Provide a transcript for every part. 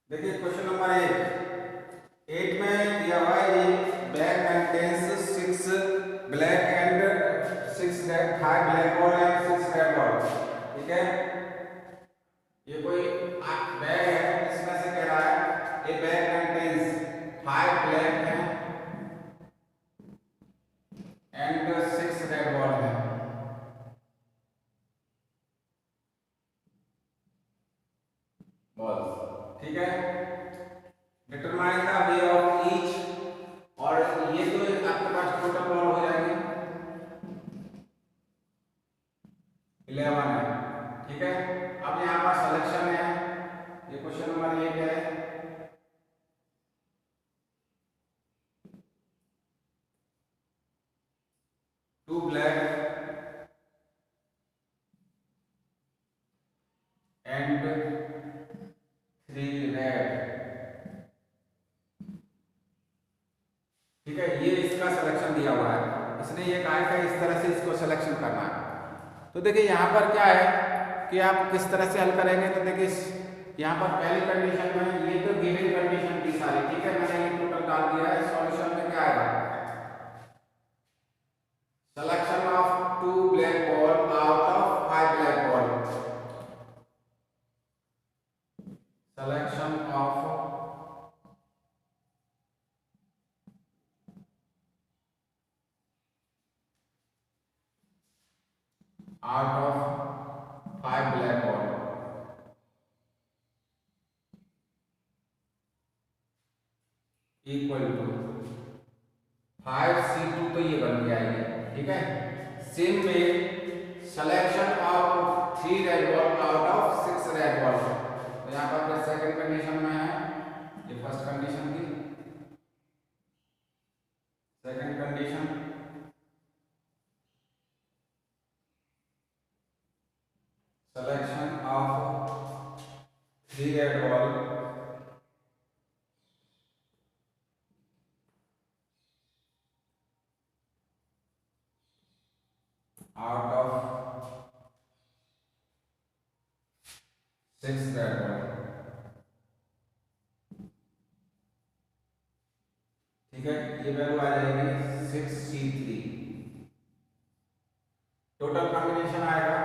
देखिए question number 8 में दिया हुआ है ये bag contains 6 black and 6 red 5 black ball and 6 red ball. ठीक है, ये कोई बैग है, इसमें से कह रहा है ये बैग कंटेन्स 5 ब्लैक है एंड 6 रेड बॉल है। बॉल्स, ठीक है, determine the way of each. और ये तो आपके पास टोटल बॉल हो जाएंगे 11 है। ठीक है, अब यहाँ पर सिलेक्शन है, ये क्वेश्चन नंबर 8 है। Two black and 3 red. ठीक है, ये इसका सिलेक्शन दिया हुआ है, इसने ये कहा है कि इस तरह से इसको सिलेक्शन करना है। तो देखिए यहाँ पर क्या है कि आप किस तरह से हल करेंगे। तो देखिए यहाँ पर पहली कंडीशन में ये तो गिवन कंडीशन थी सारी, ठीक है, मैंने ये टोटल डाल दिया है। सॉल्यूशन में क्या आएगा, selection of 2 black ball out of 5 black ball, selection of out of 5 black ball equal to 5C2, तो ये बन गया ये। ठीक है, सेम में selection of 3 red ball out of 6 red ball. तो यहाँ पर फिर सेकंड कंडीशन में है, ये फर्स्ट कंडीशन थी, second condition selection of 3 red ball out of 6 red ball. ठीक है, ये वैल्यू आ जाएगी 6C3। टोटल कॉम्बिनेशन आएगा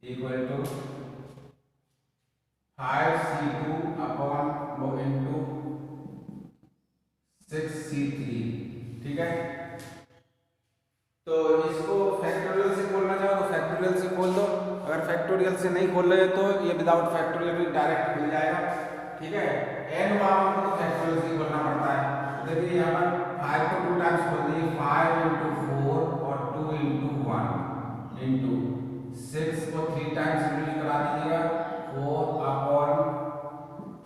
इक्वल टू 5C2 अपॉन वो इंटू 6C3। ठीक है, तो इसको फैक्टोरियल से खोलना चाहो तो फैक्टोरियल से खोल दो, अगर फैक्टोरियल से नहीं खोल रहे तो ये विदाउट फैक्टोरियल भी डायरेक्ट खुल जाएगा। ठीक है, n बार को तो फैक्टोरियल से खोलना पड़ता है। तो देखिए यहाँ पर 5 को 2 टाइम्स खोल दिए, 5 into 4 और 2 into 1 into 6 को 3 टाइम्स रिड्यूस करा दीजिएगा, 4 अपॉन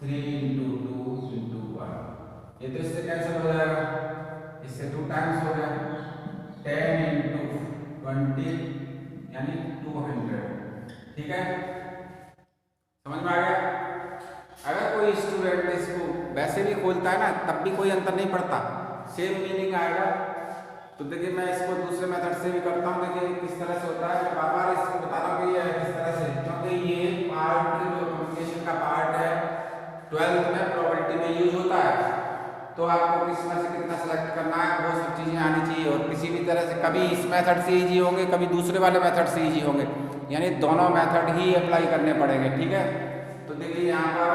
3 into 2 into 1। ये तो इससे कैंसिल हो जाएगा, इससे 2 टाइम्स हो गया, 10 into 20 यानी 200। ठीक है, समझ में आ गया। अगर कोई स्टूडेंट इसको वैसे भी खोलता है ना तब भी कोई अंतर नहीं पड़ता, सेम मीनिंग आएगा। तो देखिए मैं इसको दूसरे मेथड से भी करता हूँ, देखिए किस तरह से होता है। मैं बार बार इसको बता रहा हूँ कि ये किस तरह से, क्योंकि ये पार्ट जो कम्युनिकेशन का पार्ट है 12th में प्रोबेबिलिटी में यूज होता है। तो आपको किसमें से कितना सेलेक्ट करना है वो सब चीज़ें आनी चाहिए। और किसी भी तरह से कभी इस मेथड से इजी होंगे, कभी दूसरे वाले मेथड से इजी होंगे, यानी दोनों मेथड ही अप्लाई करने पड़ेंगे। ठीक है, तो देखिए यहाँ पर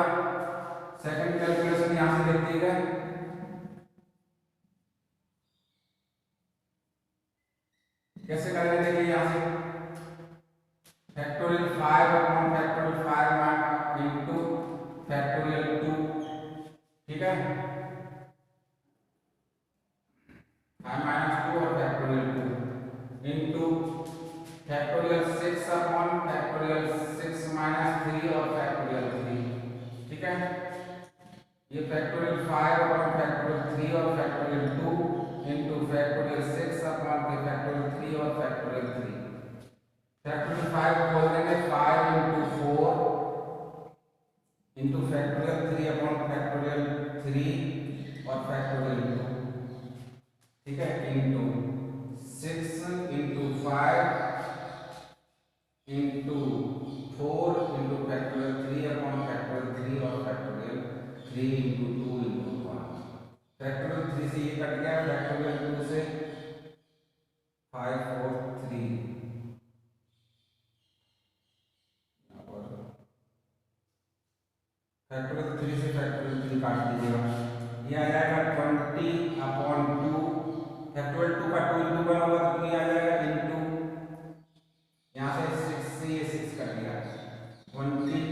सेकंड कैलकुलेशन यहाँ से देख दीजिएगा, कैसे करेंगे। देखिए यहाँ से factorial 5 upon factorial 5 into factorial 2। ठीक है, 5 - 2 और factorial 2 into factorial 6 upon factorial 6 - 3 और फैक्टोरियल 3। ठीक है, ये फैक्टोरियल 5 अपॉन फैक्टोरियल 3 और फैक्टोरियल 2 इंटू फैक्टोरियल 6 अपॉन के फैक्टोरियल 3 और फैक्टोरियल 3। फैक्टोरियल 5 को बोल देंगे 5 into 4 into factorial 3 upon factorial 3 और फैक्टोरियल 2। ठीक है, into 6 into 5 into 4 into factorial 3 upon factorial 3 और फैक्टोरियल 3 इंटू 2 इंटू 1। फैक्टोरियल 3 से ये कट गया, फैक्टोरियल 2 से 5 4 3 फैक्टोरियल 3 से फैक्टोरियल 3 काट दीजिएगा, ये आ जाएगा 20 अपॉन 2। फैक्टोरियल 2 का 2 इंटू बना होगा तो ये आ जाएगा इंटू, यहाँ से 6 से ये 6 कट गया, 20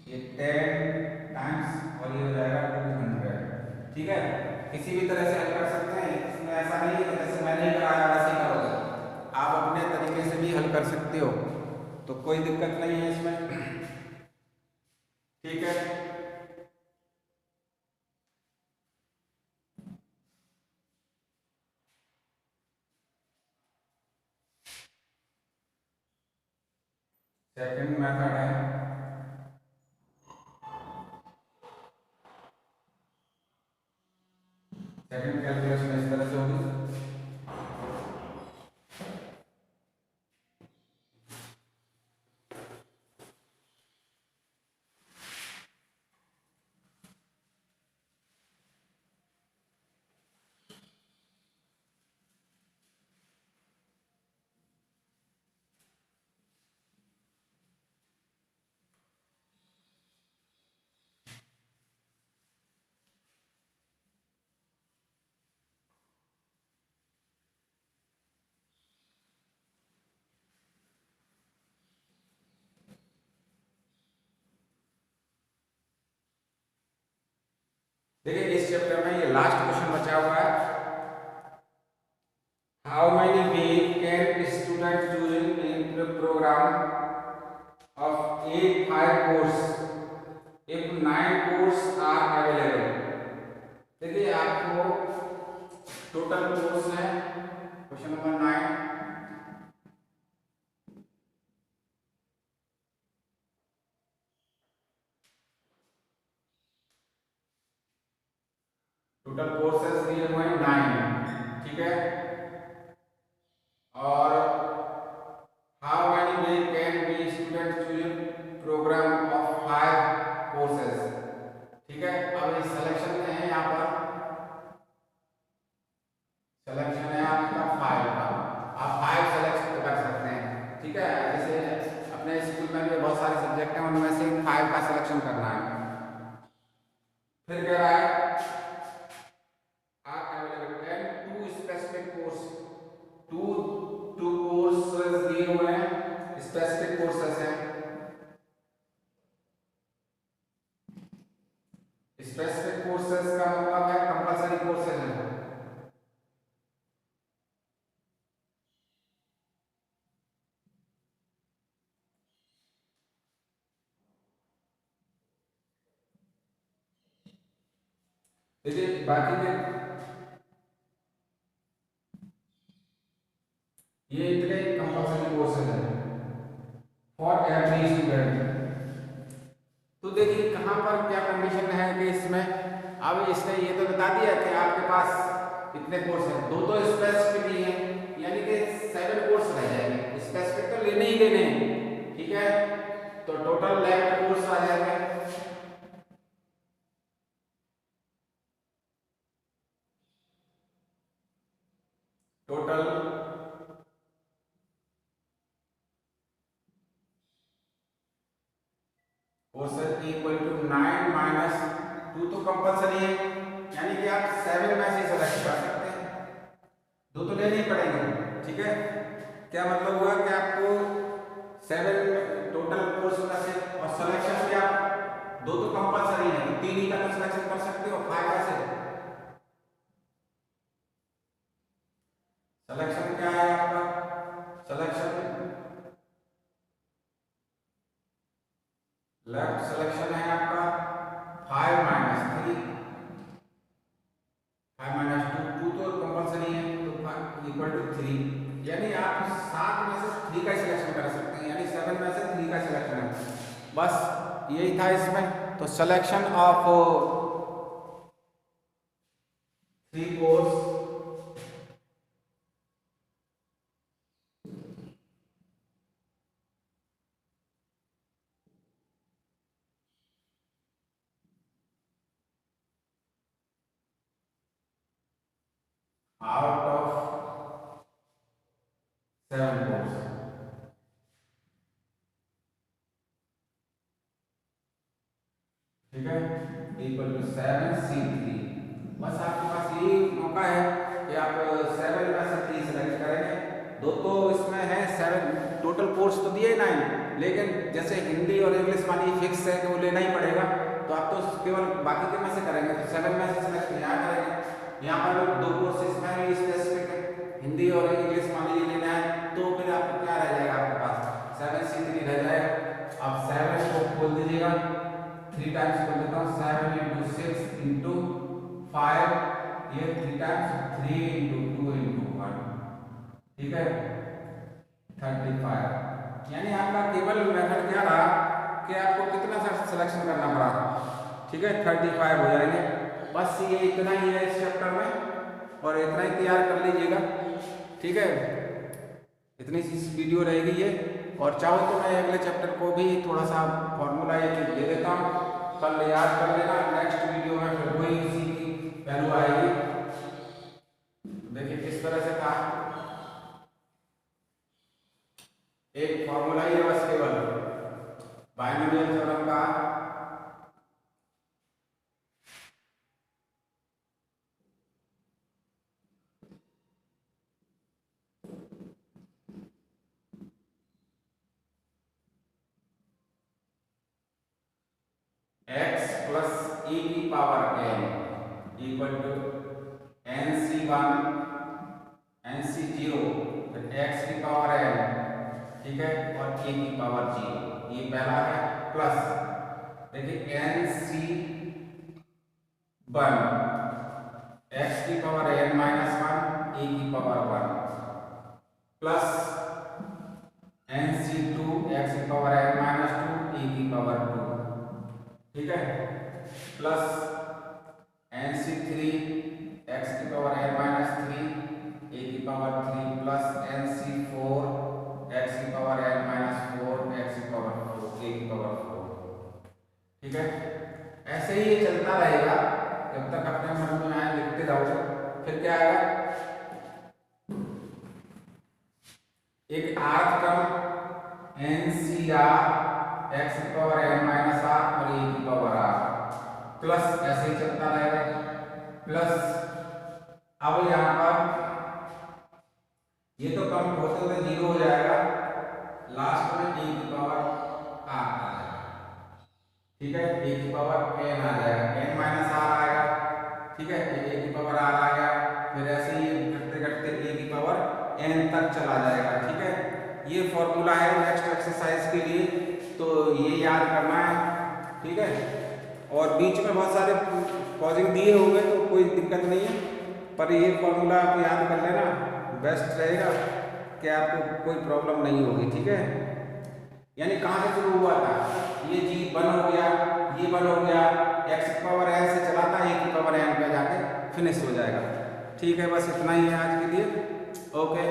ये 10 टाइम्स और ये हो जाएगा 200। ठीक है, किसी भी तरह से हल कर सकते हैं, इसमें ऐसा नहीं है कि जैसे मैंने कराया वैसे ही करोगे, आप अपने तरीके से भी हल कर सकते हो, तो कोई दिक्कत नहीं है इसमें। ठीक है, सेकंड मेथड है, सेकंड कैलकुलेशन इस तरह से होगी। देखिए इस चैप्टर में ये लास्ट क्वेश्चन बचा हुआ है, how many week can student choose in program of 8 5 course if 9 course are available. देखिए आपको टोटल कोर्स है क्वेश्चन नंबर 9, टोटल कोर्सेस दिए हुए हैं 9। ठीक है, और how many week can be student choose program of 5 courses. ठीक है, अब ये सिलेक्शन है, यहाँ पर सिलेक्शन है आपका 5 का, आप 5 सेलेक्ट कर सकते हैं। ठीक है, जैसे अपने स्कूल में भी बहुत सारे सब्जेक्ट हैं, उनमें से 5 का सिलेक्शन करना है। फिर कह रहा है are available and 2 specific course, two courses दिए हुए हैं, स्पेसिफिक कोर्सेस हैं। स्पेसिफिक कोर्सेस का मतलब है कंपलसरी कोर्सेज हैं। देखिए बाकी के ये इतने कंपलसरी कोर्सेज हैं फॉर एवरी स्टूडेंट। तो देखिए कहाँ पर क्या कंडीशन है कि इसमें, अब इसने ये तो बता दिया कि आपके पास इतने कोर्स हैं, दो तो स्पेसिफिक ही हैं, यानी कि 7 कोर्स रह जाएंगे, स्पेसिफिक तो लेने ही लेने हैं। ठीक है, तो टोटल 11 कोर्स आ जाएंगे। Total courses equal to 9 minus 2 तो कंपलसरी है, यानी कि आप 7 में से सेलेक्ट कर सकते हैं, दो तो लेने ही पड़ेंगे। ठीक है, क्या मतलब हुआ कि आपको 7 टोटल कोर्स में से, और सिलेक्शन भी आप दो तो कंपलसरी है, 3 ही का सिलेक्शन कर सकते हो 5 में से। सिलेक्शन क्या है आपका, सिलेक्शन लेफ्ट सिलेक्शन है आपका 5 माइनस 3, 5 माइनस 2 तो कंपलसरी है, तो 5 इक्वल टू 3, यानी आप 7 में से 3 का सिलेक्शन कर सकते हैं, यानी 7 में से 3 का सिलेक्शन है। बस यही था इसमें। तो selection of 3 course out of 7 poles, ठीक है, इक्वल टू 7C3। बस आपके पास यही मौका है कि आप 7 में से 3 सेलेक्ट करेंगे। दो तो इसमें है 7, टोटल कोर्स तो दिए 9, लेकिन जैसे हिंदी और इंग्लिश वाली फिक्स है कि वो लेना ही पड़ेगा, तो आप तो केवल बाकी के में से करेंगे, तो 7 में से सेलेक्ट यहाँ करेंगे। यहाँ पर 2 कोर्स इसमें भी स्पेसिफिक है, हिंदी और इंग्लिश मान लीजिए लेना है, तो फिर आपको क्या रह जाएगा, आपके पास 7C3 रह जाएगा। आप 7 को खोल दीजिएगा, 3 टाइम्स खोल देता हूँ, 7 × 6 × 5, ये 3 टाइम्स, 3 × 2 × 1, ठीक है, 35। यानी आपका केवल मेथड क्या रहा कि आपको कितना सा सिलेक्शन करना पड़ा, ठीक है, 35 हो जाएंगे। बस ये इतना ही है इस चैप्टर में, और इतना ही तैयार कर लीजिएगा, ठीक है। इतनी सी वीडियो रहेगी ये, और चाहो तो मैं अगले चैप्टर को भी थोड़ा सा फॉर्मूला ये दे देता हूँ, कल याद कर लेना। नेक्स्ट वीडियो में फिर वही इसी की वैल्यू आएगी। देखिए किस तरह से था, एक फॉर्मूला ही है बस केवल बाइनोमियल थ्योरम का, x + e⁻n = nc1 nc0 फिर x⁻n, ठीक है, और e⁻0, ये पहला है, प्लस देखिए nc1 x⁻n - 1 e⁻1 plus nc2 x⁻n - 2 e⁻2, ठीक है, plus nc3 x⁻n - 3 e⁻3 plus nc4 x⁻n - 4 x⁻4 e⁻4, ठीक है। ऐसे ही ये चलता रहेगा जब तक अपने मन में आए, लिखते रहोगे। फिर क्या आएगा, एक आर्थ क्रम NCR x⁻n - r और e⁻r प्लस, ऐसे ही चलता रहेगा, प्लस अब यहाँ पर ये तो कम होते हुए 0 हो जाएगा, लास्ट में e⁻r आ जाएगा, ठीक है, e⁻n आ जाएगा, n - r आएगा, ठीक है, e⁻r आ गया, फिर ऐसे ही करते करते e⁻n तक चला जाएगा, ठीक है। ये फॉर्मूला है नेक्स्ट एक्सरसाइज के लिए, तो ये याद करना है, ठीक है। और बीच में बहुत सारे पॉजिंग दिए होंगे तो कोई दिक्कत नहीं है, पर ये फॉर्मूला आप याद कर लेना, बेस्ट रहेगा कि आपको कोई प्रॉब्लम नहीं होगी, ठीक है। यानी कहाँ से शुरू हुआ था, ये g1 हो गया, ये 1 हो गया, x⁻n से चला था e⁻n पे जाके फिनिश हो जाएगा, ठीक है। बस इतना ही है आज के लिए, ओके।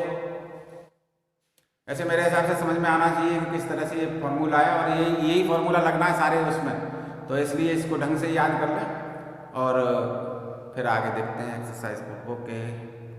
ऐसे मेरे हिसाब से समझ में आना चाहिए कि किस तरह से ये फॉर्मूला है, और यही फॉर्मूला लगना है सारे उसमें, तो इसलिए इसको ढंग से याद कर लें और फिर आगे देखते हैं एक्सरसाइज को, ओके।